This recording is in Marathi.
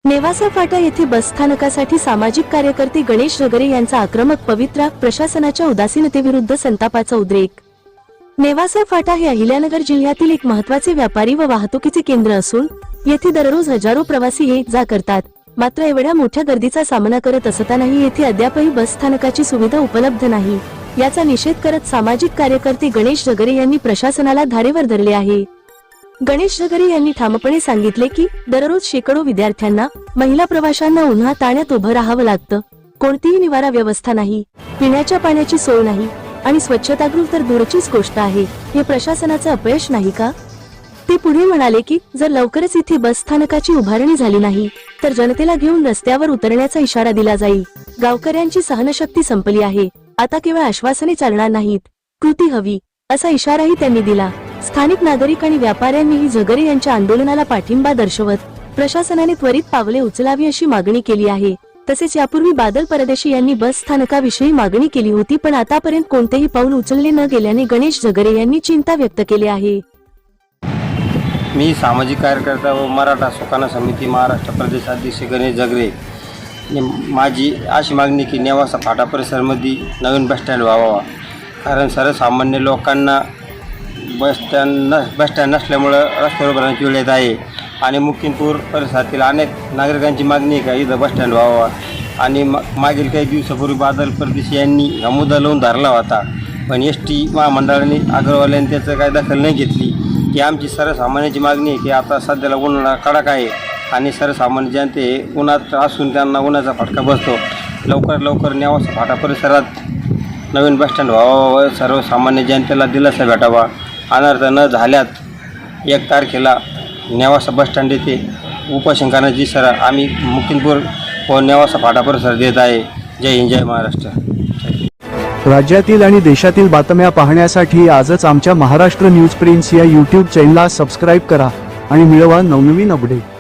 नेवासा फाटा येथे बस स्थानकासाठी सामाजिक कार्यकर्ते गणेश झगरे यांचा आक्रमक पवित्रा, प्रशासनाच्या उदासीनतेविरुद्ध संतापाचा उद्रेक। नेवासा फाटा हे अहिल्यानगर जिल्ह्यातील एक महत्त्वाचे व्यापारी व वाहतुकीचे केंद्र असून येथे दररोज हजारो प्रवासी ये जा करतात। मात्र एवढ्या मोठ्या गर्दीचा सामना करत असतानाही येथे अद्यापही बस स्थानकाची सुविधा उपलब्ध नाही। याचा निषेध करत सामाजिक कार्यकर्ते गणेश झगरे यांनी प्रशासनाला धारेवर धरले आहे। गणेश झगरे यांनी ठामपणे सांगितले की दररोज शेकडो विद्यार्थ्यांना, महिला प्रवाशांना उन्हात ताण्यात उभं राहावं लागतं। कोणतीही निवारा व्यवस्था नाही, पिण्याच्या पाण्याची सोय नाही आणि स्वच्छतागृह तर दूरचीच गोष्ट आहे। हे प्रशासनाचं अपयश नाही का? ते पुढे म्हणाले की जर लवकरच इथे बस स्थानकाची उभारणी झाली नाही तर जनतेला घेऊन रस्त्यावर उतरण्याचा इशारा दिला जाईल। गावकऱ्यांची सहनशक्ती संपली आहे, आता केवळ आश्वासने चालणार नाहीत, कृती हवी असा इशाराही त्यांनी दिला। स्थानिक नागरिक आणि व्यापाऱ्यांनीही झगरे यांच्या आंदोलनाला पाठिंबा दर्शवत प्रशासनाने त्वरित पावले उचलावी अशी मागणी केली आहे। तसेच यापूर्वी बादल परदेशी यांनी बस स्थानकाविषयी मागणी केली होती, पण आतापर्यंत कोणतेही पाऊल उचलले न गेल्याने गणेश झगरे यांनी चिंता व्यक्त केली आहे। मी सामाजिक कार्यकर्ता व मराठा सुकाणा समिती महाराष्ट्र प्रदेश अध्यक्ष गणेश झगरे। माझी अशी मागणी की नेवासा फाटा परिसरामध्ये नवीन बस स्टँड व्हावा, कारण सर्वसामान्य लोकांना बस स्टँड नसल्यामुळं रस्त्यावर उभारण्याची वेळ येत आहे आणि मुकिंदपूर परिसरातील अनेक नागरिकांची मागणी आहे का इथं बस स्टँड व्हावा। आणि मागील काही दिवसापूर्वी बादल परदेशी यांनी हा मुद्दा लावून धरला होता, पण एसटी महामंडळाने अग्रवाल्यांनी त्याचं काही दखल नाही घेतली। की आमची सर्वसामान्यांची मागणी आहे की आता सध्याला उन्हाळा कडक आहे आणि सर्वसामान्य जनते उन्हात असून त्यांना उन्हाचा फटका बसतो। लवकरात लवकर नेवासा फाटा परिसरात नवीन बस स्टँड व्हावा व सर्वसामान्य जनतेला दिलासा भेटावा। अनर्थ न झाल्यात 1 तारखेला नेवासा बस स्टँड येथे उपोषण करण्याची इशारा आम्ही मुकिंदपूर व नेवासा फाटा परिसर देत आहे। जय हिंद, जय महाराष्ट्र। राज्यातील आणि देशातील बातम्या पाहण्यासाठी आजच आमच्या महाराष्ट्र न्यूज प्रिन्स या YouTube चॅनलला सबस्क्राईब करा आणि मिळवा नवनवीन अपडेट।